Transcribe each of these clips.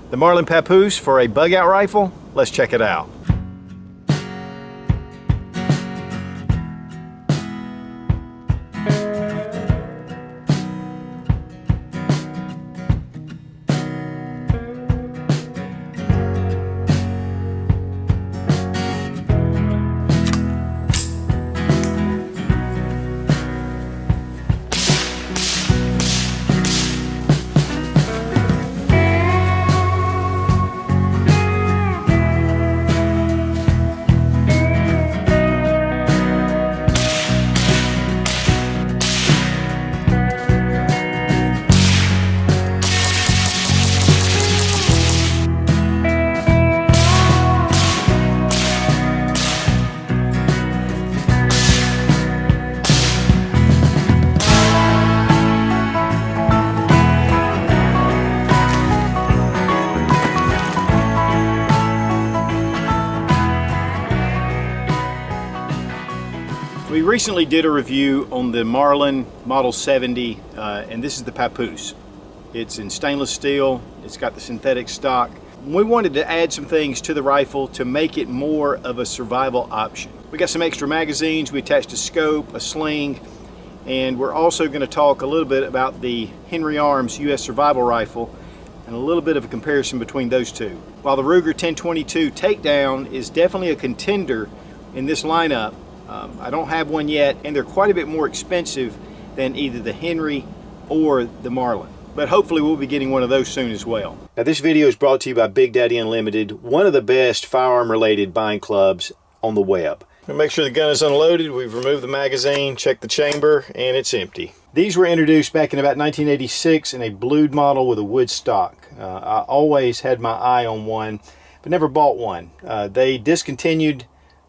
The Marlin Papoose for a bug out rifle? Let's check it out. We recently did a review on the Marlin Model 70, and this is the Papoose. It's in stainless steel, it's got the synthetic stock. We wanted to add some things to the rifle to make it more of a survival option. We got some extra magazines, we attached a scope, a sling, and we're also going to talk a little bit about the Henry Arms US Survival Rifle and a little bit of a comparison between those two. While the Ruger 1022 Takedown is definitely a contender in this lineup, I don't have one yet, and they're quite a bit more expensive than either the Henry or the Marlin. But hopefully we'll be getting one of those soon as well. Now this video is brought to you by Big Daddy Unlimited, one of the best firearm related buying clubs on the web. We'll make sure the gun is unloaded, we've removed the magazine, checked the chamber, and it's empty. These were introduced back in about 1986 in a blued model with a wood stock. I always had my eye on one, but never bought one. They discontinued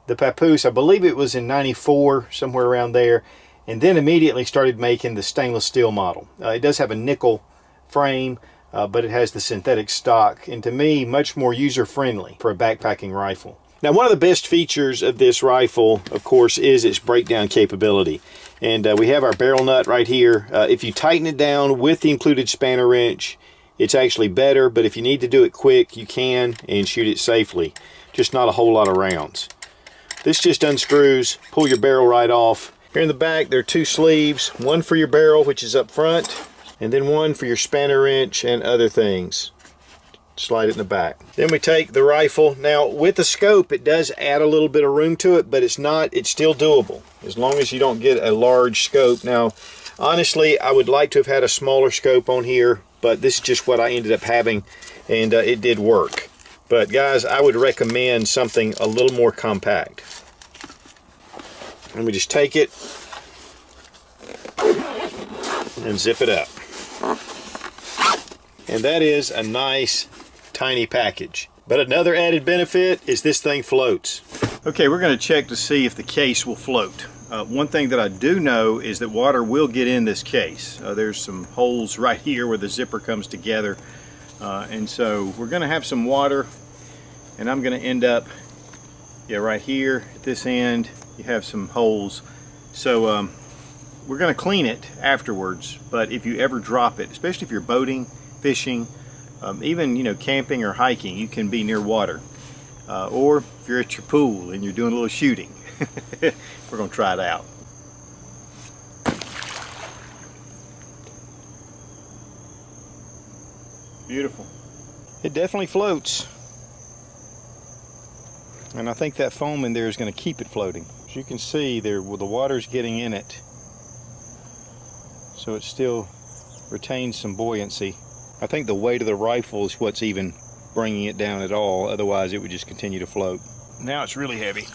the Papoose, I believe it was in 94, somewhere around there, and then immediately started making the stainless steel model. It does have a nickel frame, but it has the synthetic stock, and to me, much more user-friendly for a backpacking rifle. Now, one of the best features of this rifle, of course, is its breakdown capability. And we have our barrel nut right here. If you tighten it down with the included spanner wrench, it's actually better, but if you need to do it quick, you can, and shoot it safely. Just not a whole lot of rounds. This just unscrews, pull your barrel right off. Here in the back there are two sleeves, one for your barrel, which is up front, and then one for your spanner wrench and other things. Slide it in the back. Then we take the rifle. Now with the scope it does add a little bit of room to it, but it's still doable as long as you don't get a large scope. Now honestly I would like to have had a smaller scope on here, but this is just what I ended up having, and it did work. But guys, I would recommend something a little more compact. And we just take it and zip it up. And that is a nice tiny package. But another added benefit is this thing floats. Okay, we're going to check to see if the case will float. One thing that I do know is that water will get in this case. There's some holes right here where the zipper comes together. And so we're going to have some water, and I'm going to end up, right here at this end, you have some holes. So we're going to clean it afterwards, but if you ever drop it, especially if you're boating, fishing, even camping or hiking, you can be near water. Or if you're at your pool and you're doing a little shooting. We're going to try it out. Beautiful. It definitely floats. And I think that foam in there is going to keep it floating. As you can see, the water's getting in it. So it still retains some buoyancy. I think the weight of the rifle is what's even bringing it down at all. Otherwise, it would just continue to float. Now it's really heavy.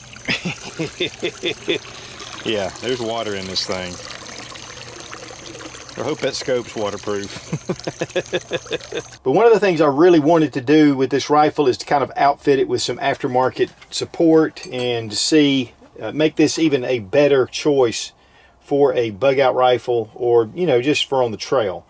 Yeah, there's water in this thing. I hope that scope's waterproof. But one of the things I really wanted to do with this rifle is to kind of outfit it with some aftermarket support and to see, make this even a better choice for a bug out rifle, or just for on the trail.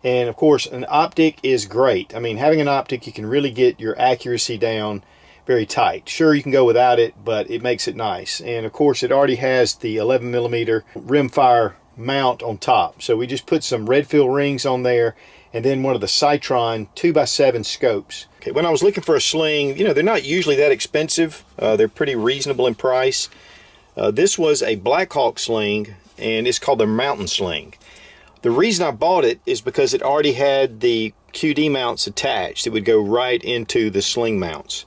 And of course an optic is great. I mean, having an optic, you can really get your accuracy down very tight. Sure, you can go without it, but it makes it nice. And of course it already has the 11mm rimfire mount on top, so we just put some red fill rings on there, and then one of the Citron 2x7 scopes. Okay, when I was looking for a sling, you know, they're not usually that expensive. They're pretty reasonable in price. This was a Blackhawk sling, and it's called the Mountain Sling. The reason I bought it is because it already had the QD mounts attached. It would go right into the sling mounts.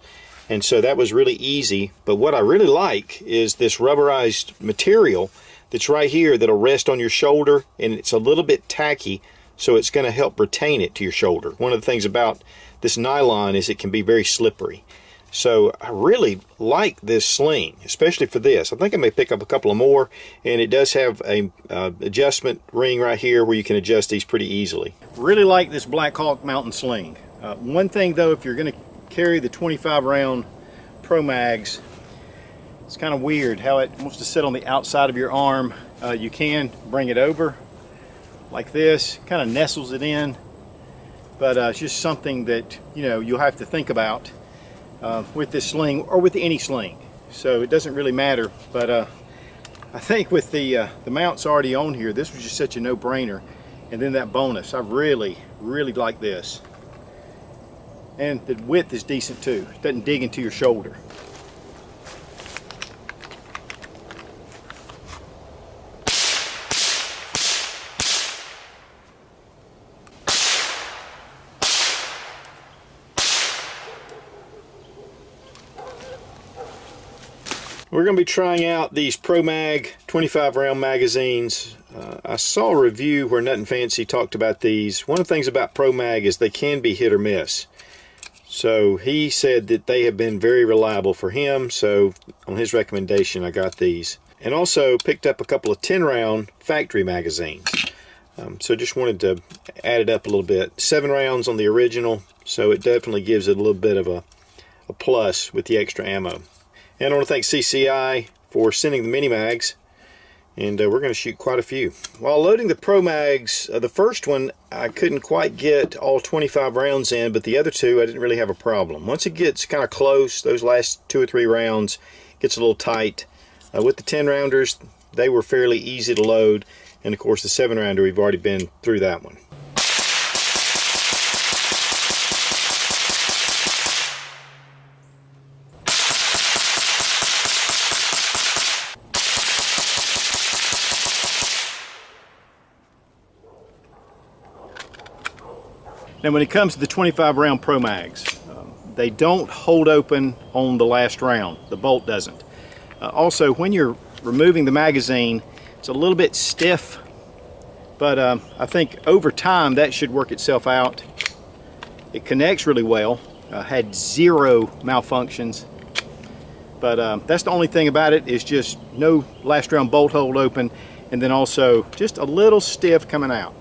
And so that was really easy. But what I really like is this rubberized material that's right here that'll rest on your shoulder, and it's a little bit tacky, so it's going to help retain it to your shoulder. One of the things about this nylon is it can be very slippery. So I really like this sling, especially for this. I think I may pick up a couple of more, and it does have a adjustment ring right here where you can adjust these pretty easily. Really like this Blackhawk mountain sling. One thing though, if you're going to carry the 25 round Pro Mags, it's kind of weird how it wants to sit on the outside of your arm. You can bring it over like this, kind of nestles it in, but it's just something that, you know, you'll have to think about with this sling or with any sling. So it doesn't really matter, but I think with the mounts already on here, this was just such a no-brainer. And then that bonus, I really like this. And the width is decent too. It doesn't dig into your shoulder. We're going to be trying out these Pro Mag 25 round magazines. I saw a review where Nothing Fancy talked about these. One of the things about Pro Mag is they can be hit or miss. So he said that they have been very reliable for him, so on his recommendation I got these. And also picked up a couple of 10 round factory magazines. So just wanted to add it up a little bit. 7 rounds on the original, so it definitely gives it a little bit of a plus with the extra ammo. And I want to thank CCI for sending the mini mags, and we're going to shoot quite a few. While loading the Pro Mags, the first one I couldn't quite get all 25 rounds in, but the other two I didn't really have a problem. Once it gets kind of close, those last 2 or 3 rounds gets a little tight. With the 10 rounders, they were fairly easy to load, and of course the 7 rounder, we've already been through that one. Now when it comes to the 25 round Pro Mags, they don't hold open on the last round. The bolt doesn't. Also, when you're removing the magazine, it's a little bit stiff, but I think over time that should work itself out. It connects really well. Had 0 malfunctions, but that's the only thing about it, is just no last round bolt hold open, and then also just a little stiff coming out.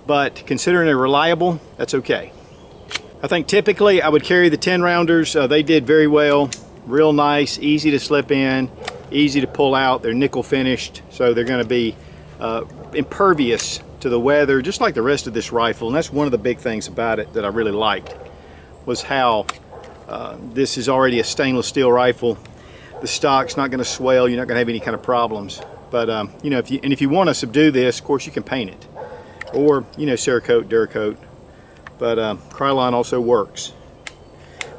But considering they're reliable, that's okay. I think typically I would carry the 10 rounders. They did very well, real nice, easy to slip in, easy to pull out. They're nickel finished, so they're going to be impervious to the weather, just like the rest of this rifle. And that's one of the big things about it that I really liked, was how this is already a stainless steel rifle. The stock's not going to swell. You're not going to have any kind of problems. But you know, if you want to subdue this, of course you can paint it, or you know, Cerakote, Duracoat. But Krylon also works.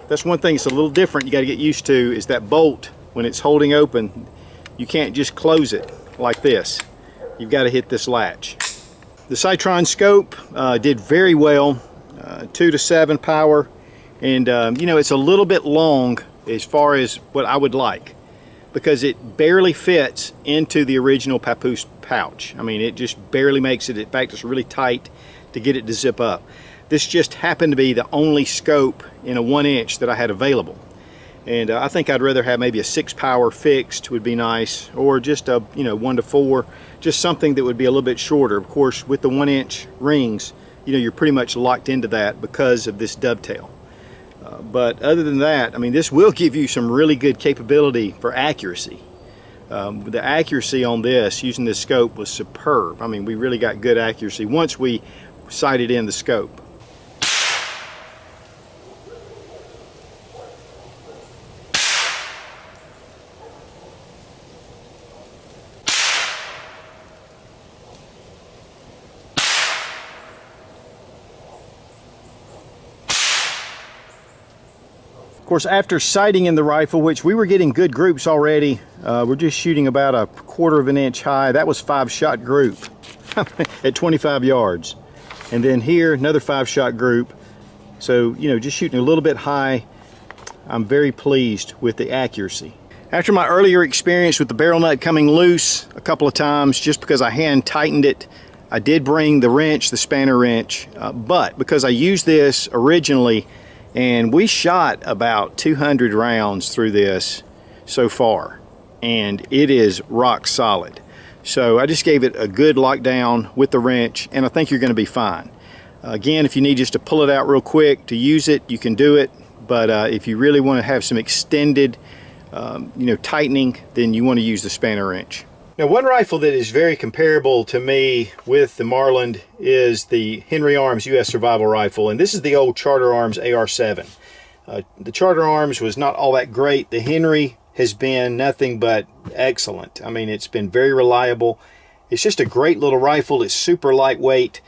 That's one thing that's a little different you got to get used to, is that bolt, when it's holding open, you can't just close it like this. You've got to hit this latch. The Citron scope did very well, 2 to 7 power, and you know, it's a little bit long as far as what I would like, because it barely fits into the original Papoose pouch. I mean, it just barely makes it. In fact, it's really tight to get it to zip up. This just happened to be the only scope in a 1-inch that I had available. And I think I'd rather have maybe a 6 power fixed would be nice, or just a 1 to 4, just something that would be a little bit shorter. Of course, with the 1-inch rings, you know, you're pretty much locked into that because of this dovetail. But other than that, I mean, this will give you some really good capability for accuracy. The accuracy on this, using this scope, was superb. I mean, we really got good accuracy once we sighted in the scope. Of course, after sighting in the rifle, which we were getting good groups already, we're just shooting about a 1/4 of an inch high. That was 5-shot group at 25 yards. And then here, another 5-shot group. So, you know, just shooting a little bit high. I'm very pleased with the accuracy. After my earlier experience with the barrel nut coming loose a couple of times, just because I hand tightened it, I did bring the wrench, the spanner wrench, but because I used this originally, and we shot about 200 rounds through this so far, and it is rock solid. So I just gave it a good lockdown with the wrench, and I think you're going to be fine. Again, if you need just to pull it out real quick to use it, you can do it. But if you really want to have some extended, tightening, then you want to use the spanner wrench. Now, one rifle that is very comparable to me with the Marlin is the Henry Arms U.S. Survival Rifle, and this is the old Charter Arms AR-7. The Charter Arms was not all that great. The Henry has been nothing but excellent. I mean, it's been very reliable. It's just a great little rifle. It's super lightweight.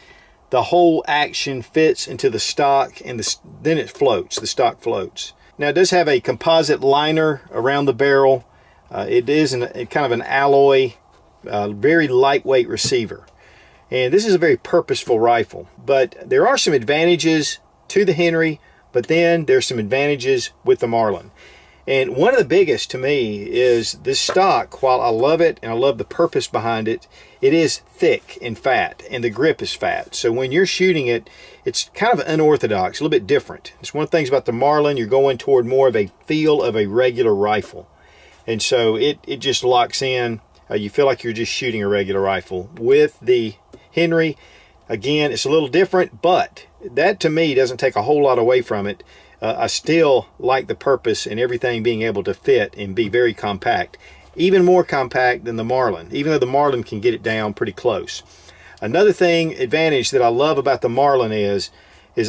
The whole action fits into the stock, and then it floats. The stock floats. Now, it does have a composite liner around the barrel. It is kind of an alloy, very lightweight receiver. And this is a very purposeful rifle. But there are some advantages to the Henry, but then there's some advantages with the Marlin. And one of the biggest to me is this stock. While I love it and I love the purpose behind it, it is thick and fat, and the grip is fat. So when you're shooting it, it's kind of unorthodox, a little bit different. It's one of the things about the Marlin, you're going toward more of a feel of a regular rifle. And so it just locks in. You feel like you're just shooting a regular rifle. With the Henry, again, it's a little different, but that to me doesn't take a whole lot away from it. I still like the purpose and everything being able to fit and be very compact. Even more compact than the Marlin, even though the Marlin can get it down pretty close. Another advantage that I love about the Marlin is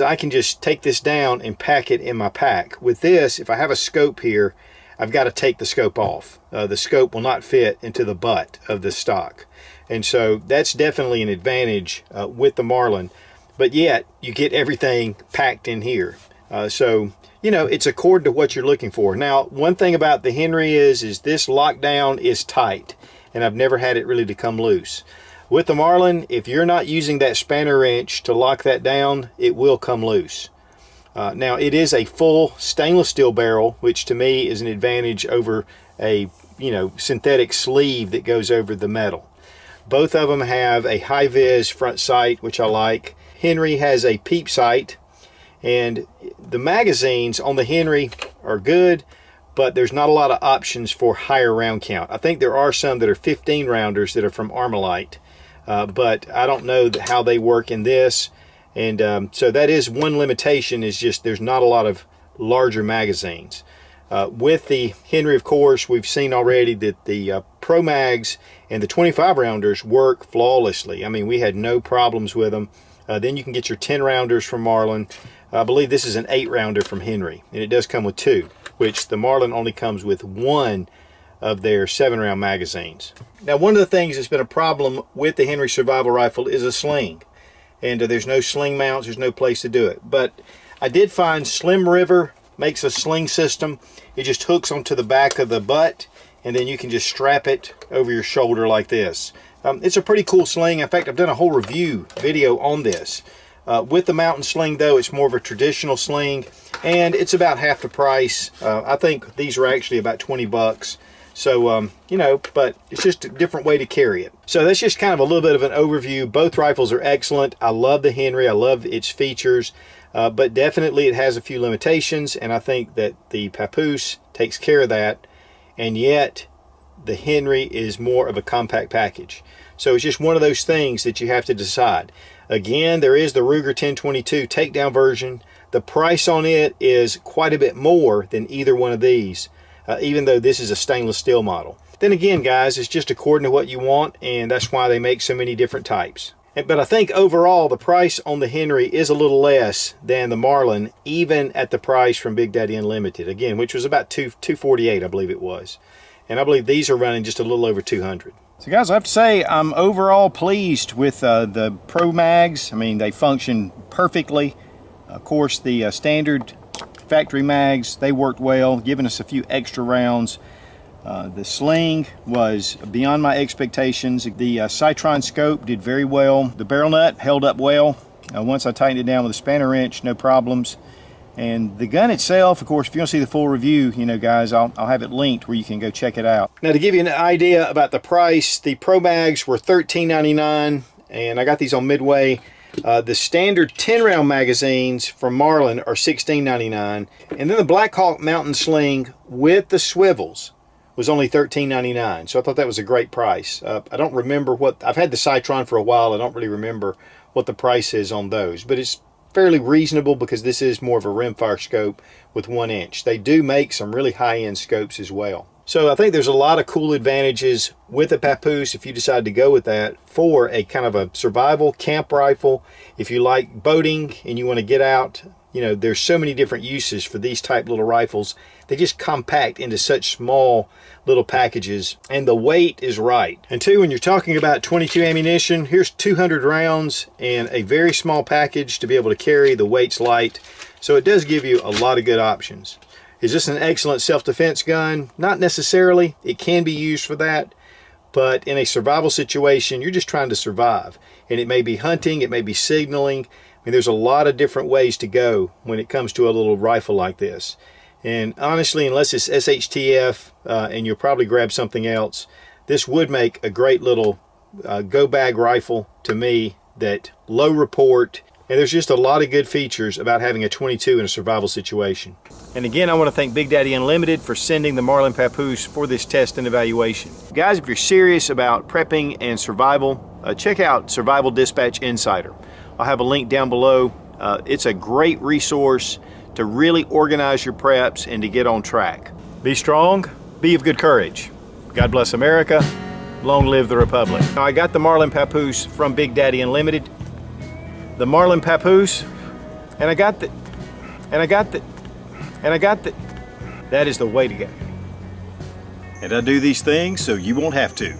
I can just take this down and pack it in my pack. With this, if I have a scope here, I've got to take the scope off. The scope will not fit into the butt of the stock. And so that's definitely an advantage with the Marlin. But yet, you get everything packed in here. So, you know, it's according to what you're looking for. Now, one thing about the Henry is this lockdown is tight, and I've never had it really to come loose. With the Marlin, if you're not using that spanner wrench to lock that down, it will come loose. Now, it is a full stainless steel barrel, which to me is an advantage over a, synthetic sleeve that goes over the metal. Both of them have a high-vis front sight, which I like. Henry has a peep sight. And the magazines on the Henry are good, but there's not a lot of options for higher round count. I think there are some that are 15 rounders that are from Armalite, but I don't know how they work in this. And so that is one limitation, is just there's not a lot of larger magazines. With the Henry, of course, we've seen already that the Pro Mags and the 25 rounders work flawlessly. I mean, we had no problems with them. Then you can get your 10 rounders from Marlin. I believe this is an 8 rounder from Henry, and it does come with 2, which the Marlin only comes with 1 of their 7-round magazines. Now, one of the things that's been a problem with the Henry Survival Rifle is a sling, and there's no sling mounts, there's no place to do it. But I did find Slim River makes a sling system. It just hooks onto the back of the butt, and then you can just strap it over your shoulder like this. It's a pretty cool sling. In fact, I've done a whole review video on this. With the mountain sling, though, it's more of a traditional sling, and it's about half the price. I think these are actually about 20 bucks. So, but it's just a different way to carry it. So that's just kind of a little bit of an overview. Both rifles are excellent. I love the Henry. I love its features, but definitely it has a few limitations, and I think that the Papoose takes care of that, and yet the Henry is more of a compact package. So it's just one of those things that you have to decide. Again, there is the Ruger 1022 takedown version. The price on it is quite a bit more than either one of these, even though this is a stainless steel model. Then again, guys, it's just according to what you want, and that's why they make so many different types. But I think overall the price on the Henry is a little less than the Marlin, even at the price from Big Daddy Unlimited, again, which was about $248, I believe it was. And I believe these are running just a little over $200. So guys, I have to say I'm overall pleased with the Pro Mags. I mean, they function perfectly. Of course, the standard factory mags, they worked well, giving us a few extra rounds. The sling was beyond my expectations. The Citron scope did very well. The barrel nut held up well. Once I tightened it down with a spanner wrench, no problems. And the gun itself, of course, if you want to see the full review, you know, guys, I'll have it linked where you can go check it out. Now, to give you an idea about the price, the Pro Mags were $13.99, and I got these on Midway. The standard 10-round magazines from Marlin are $16.99, and then the Black Hawk Mountain Sling with the swivels was only $13.99, so I thought that was a great price. I don't remember what, I've had the Citron for a while, I don't really remember what the price is on those, but it's fairly reasonable because this is more of a rimfire scope with 1 inch. They do make some really high-end scopes as well. So I think there's a lot of cool advantages with a Papoose if you decide to go with that for a kind of a survival camp rifle. If you like boating and you want to get out, you know, there's so many different uses for these type little rifles. They just compact into such small little packages, and the weight is right. And two, when you're talking about 22 ammunition, here's 200 rounds and a very small package to be able to carry. The weight's light, so it does give you a lot of good options. Is this an excellent self-defense gun? Not necessarily. It can be used for that, but in a survival situation, you're just trying to survive. And it may be hunting, it may be signaling. I mean, there's a lot of different ways to go when it comes to a little rifle like this. And honestly, unless it's SHTF and you'll probably grab something else, this would make a great little go bag rifle to me, that low report. And there's just a lot of good features about having a 22 in a survival situation. And again, I want to thank Big Daddy Unlimited for sending the Marlin Papoose for this test and evaluation. Guys, if you're serious about prepping and survival, check out Survival Dispatch Insider. I'll have a link down below. It's a great resource to really organize your preps and to get on track. Be strong, be of good courage. God bless America, long live the Republic. Now, I got the Marlin Papoose from Big Daddy Unlimited. The Marlin Papoose, and I got the, that is the way to go. And I do these things so you won't have to.